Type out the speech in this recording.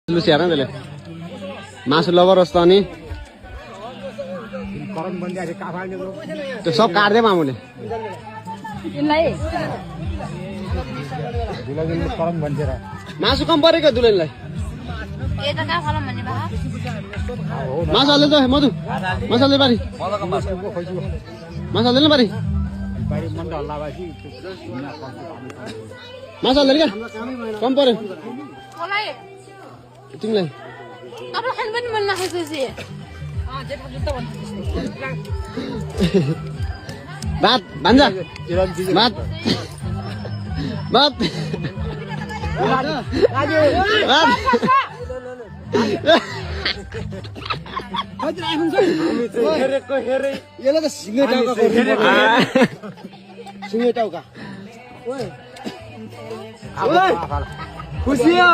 लुसिहार त्यसले मासु लबर जस्तो अनि त्यो सब काट्दै मामुले मासु कम परेको दुलैनलाई मासु हाल्दै त मधु मासु हाल्दै पारि मासु हाल्दैन पारि मासु हाल्दैन क्या कम पर्यो तिमीलाई भात भान्जा भात भात खुसी हो